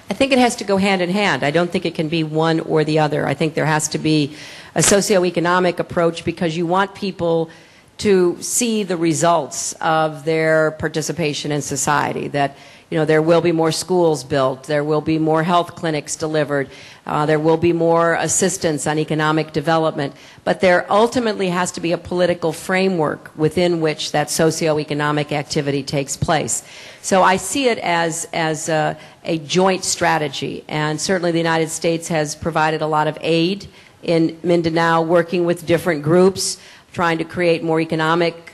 I think it has to go hand in hand. I don't think it can be one or the other. I think there has to be a socioeconomic approach because you want people to see the results of their participation in society, that there will be more schools built, there will be more health clinics delivered, there will be more assistance on economic development, but there ultimately has to be a political framework within which that socioeconomic activity takes place. So I see it as a joint strategy, and certainly the United States has provided a lot of aid in Mindanao, working with different groups, trying to create more economic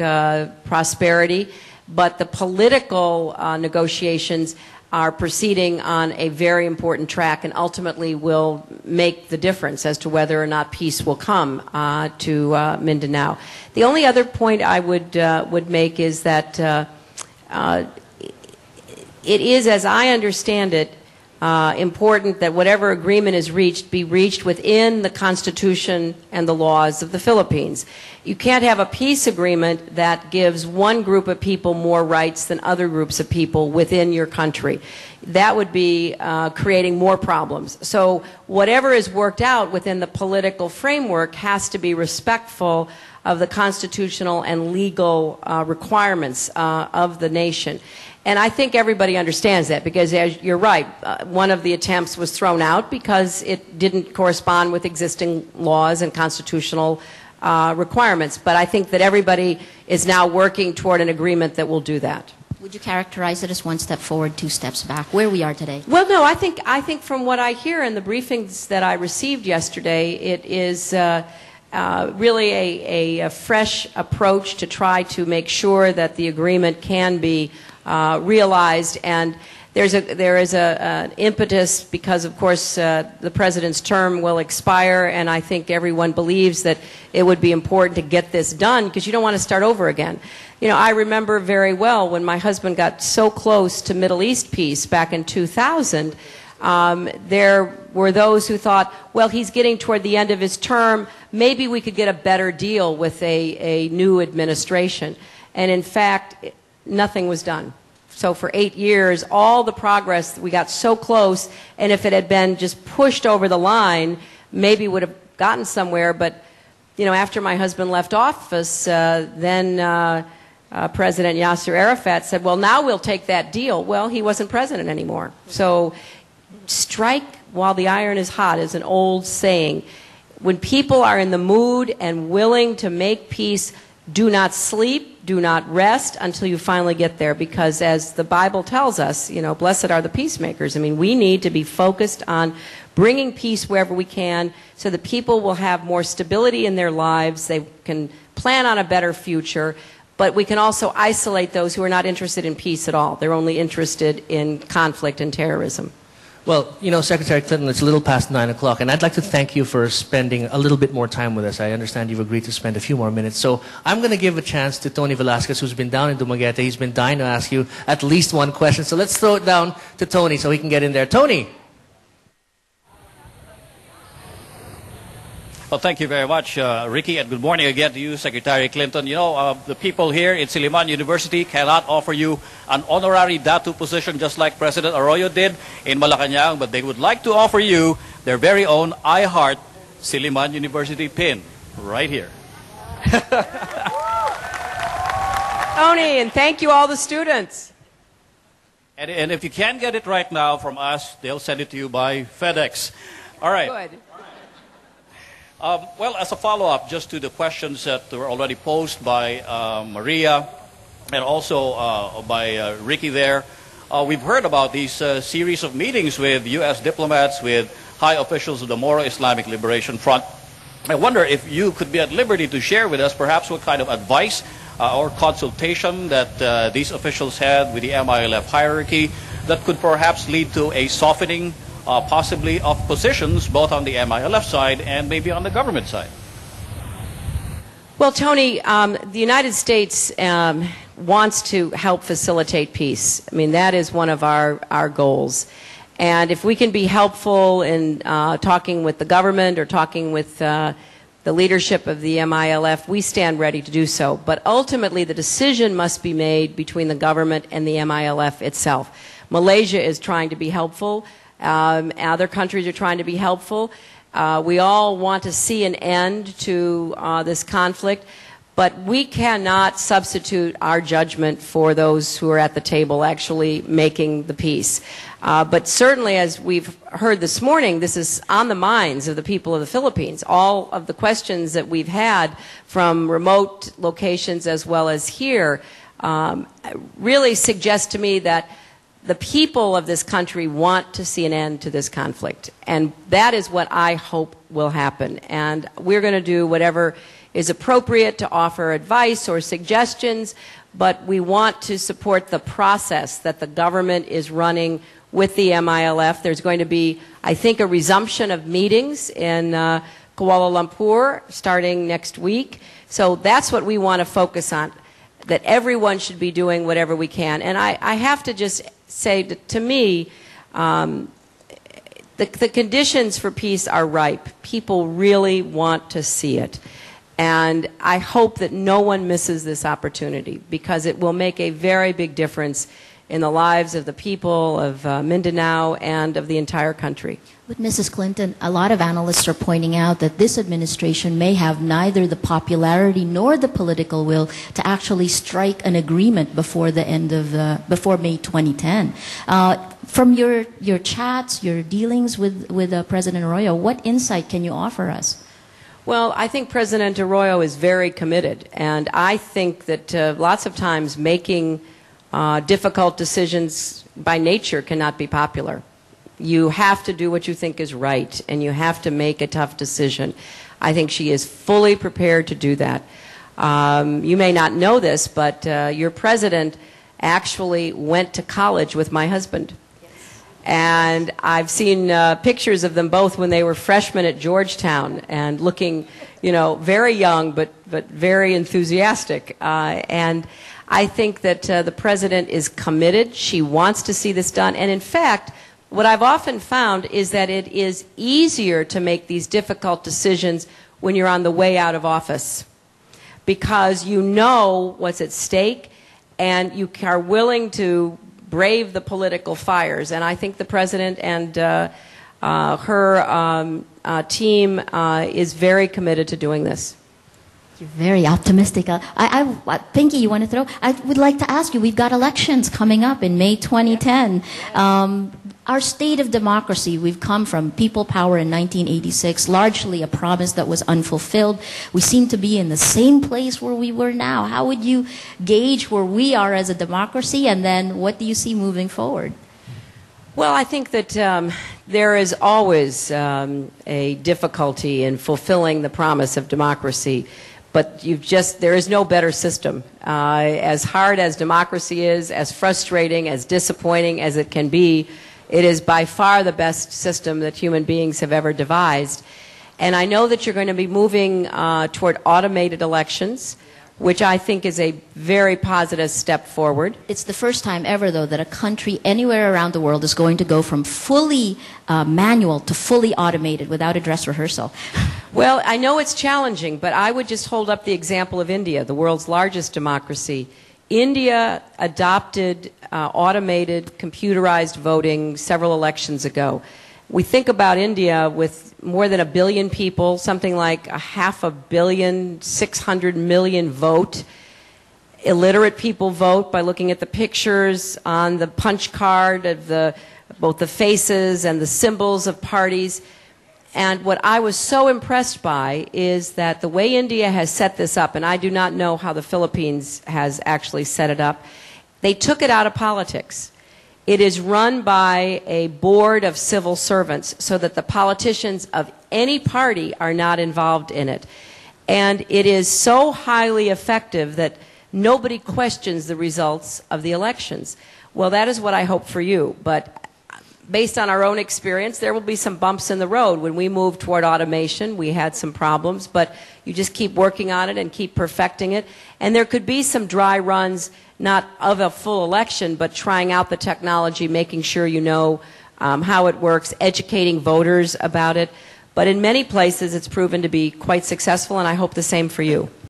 prosperity. But the political negotiations are proceeding on a very important track and ultimately will make the difference as to whether or not peace will come to Mindanao. The only other point I would make is that it is, as I understand it, important that whatever agreement is reached be reached within the Constitution and the laws of the Philippines. You can't have a peace agreement that gives one group of people more rights than other groups of people within your country. That would be creating more problems. So whatever is worked out within the political framework has to be respectful of the constitutional and legal requirements of the nation. And I think everybody understands that because, as you're right, one of the attempts was thrown out because it didn't correspond with existing laws and constitutional requirements. But I think that everybody is now working toward an agreement that will do that. Would you characterize it as one step forward, two steps back, where we are today? Well, no, I think from what I hear in the briefings that I received yesterday, it is really a fresh approach to try to make sure that the agreement can be realized, and there is an impetus because, of course, the president's term will expire, and I think everyone believes that it would be important to get this done because you don't want to start over again. I remember very well when my husband got so close to Middle East peace back in 2000. There were those who thought, well, he's getting toward the end of his term, maybe we could get a better deal with a new administration. And in fact, nothing was done. So for 8 years, all the progress, we got so close, and if it had been just pushed over the line, maybe would have gotten somewhere. But, after my husband left office, then President Yasser Arafat said, well, now we'll take that deal. Well, he wasn't president anymore. So strike while the iron is hot is an old saying. When people are in the mood and willing to make peace, do not sleep, do not rest until you finally get there, because as the Bible tells us, blessed are the peacemakers. I mean, we need to be focused on bringing peace wherever we can so that people will have more stability in their lives, they can plan on a better future, but we can also isolate those who are not interested in peace at all. They're only interested in conflict and terrorism. Well, Secretary Clinton, it's a little past 9 o'clock, and I'd like to thank you for spending a little bit more time with us. I understand you've agreed to spend a few more minutes. So I'm going to give a chance to Tony Velasquez, who's been down in Dumaguete. He's been dying to ask you at least one question. So let's throw it down to Tony so he can get in there. Tony! Well, thank you very much, Ricky, and good morning again to you, Secretary Clinton. The people here in Silliman University cannot offer you an honorary Datu position just like President Arroyo did in Malacanang, but they would like to offer you their very own I Heart Silliman University pin right here. Tony, and thank you all the students. And if you can't get it right now from us, they'll send it to you by FedEx. All right. Good. Well, as a follow-up, just to the questions that were already posed by Maria and also by Ricky there, we've heard about these series of meetings with U.S. diplomats, with high officials of the Moro Islamic Liberation Front. I wonder if you could be at liberty to share with us perhaps what kind of advice or consultation that these officials had with the MILF hierarchy that could perhaps lead to a softening possibly of positions both on the MILF side and maybe on the government side. Well, Tony, the United States wants to help facilitate peace. I mean, that is one of our goals. And if we can be helpful in talking with the government or talking with the leadership of the MILF, we stand ready to do so. But ultimately, the decision must be made between the government and the MILF itself. Malaysia is trying to be helpful. Other countries are trying to be helpful. We all want to see an end to this conflict, but we cannot substitute our judgment for those who are at the table actually making the peace. But certainly, as we've heard this morning, this is on the minds of the people of the Philippines. All of the questions that we've had from remote locations as well as here really suggest to me that the people of this country want to see an end to this conflict. And that is what I hope will happen. And we're going to do whatever is appropriate to offer advice or suggestions, but we want to support the process that the government is running with the MILF. There's going to be, I think, a resumption of meetings in Kuala Lumpur starting next week. So that's what we want to focus on, that everyone should be doing whatever we can. And I have to just say, to me, the conditions for peace are ripe. People really want to see it. And I hope that no one misses this opportunity, because it will make a very big difference in the lives of the people of Mindanao and of the entire country. But Mrs. Clinton, a lot of analysts are pointing out that this administration may have neither the popularity nor the political will to actually strike an agreement before the end of before May 2010. From your chats, your dealings with President Arroyo, what insight can you offer us? Well, I think President Arroyo is very committed, and I think that lots of times making difficult decisions by nature cannot be popular. You have to do what you think is right, and you have to make a tough decision. I think she is fully prepared to do that. You may not know this, but your president actually went to college with my husband. And I've seen pictures of them both when they were freshmen at Georgetown and looking, you know, very young but very enthusiastic. And I think that the president is committed. She wants to see this done. And in fact, what I've often found is that it is easier to make these difficult decisions when you're on the way out of office, because you know what's at stake and you are willing to brave the political fires. And I think the president and her team is very committed to doing this. You're very optimistic. Pinky, you want to throw? I would like to ask you, we've got elections coming up in May 2010. Our state of democracy, we've come from people power in 1986, largely a promise that was unfulfilled. We seem to be in the same place where we were now. How would you gauge where we are as a democracy, and then what do you see moving forward? Well, I think that there is always a difficulty in fulfilling the promise of democracy. But there is no better system. As hard as democracy is, as frustrating, as disappointing as it can be, it is by far the best system that human beings have ever devised. And I know that you're going to be moving toward automated elections, which I think is a very positive step forward. It's the first time ever, though, that a country anywhere around the world is going to go from fully manual to fully automated without a dress rehearsal. Well, I know it's challenging, but I would just hold up the example of India, the world's largest democracy. India adopted automated, computerized voting several elections ago. We think about India with more than 1 billion people, something like 500 million, 600 million vote. Illiterate people vote by looking at the pictures on the punch card of both the faces and the symbols of parties. And what I was so impressed by is that the way India has set this up, and I do not know how the Philippines has actually set it up, they took it out of politics. It is run by a board of civil servants so that the politicians of any party are not involved in it. And it is so highly effective that nobody questions the results of the elections. Well, that is what I hope for you. But based on our own experience, there will be some bumps in the road. When we moved toward automation, we had some problems, but you just keep working on it and keep perfecting it. And there could be some dry runs, not of a full election, but trying out the technology, making sure you know how it works, educating voters about it. But in many places, it's proven to be quite successful, and I hope the same for you.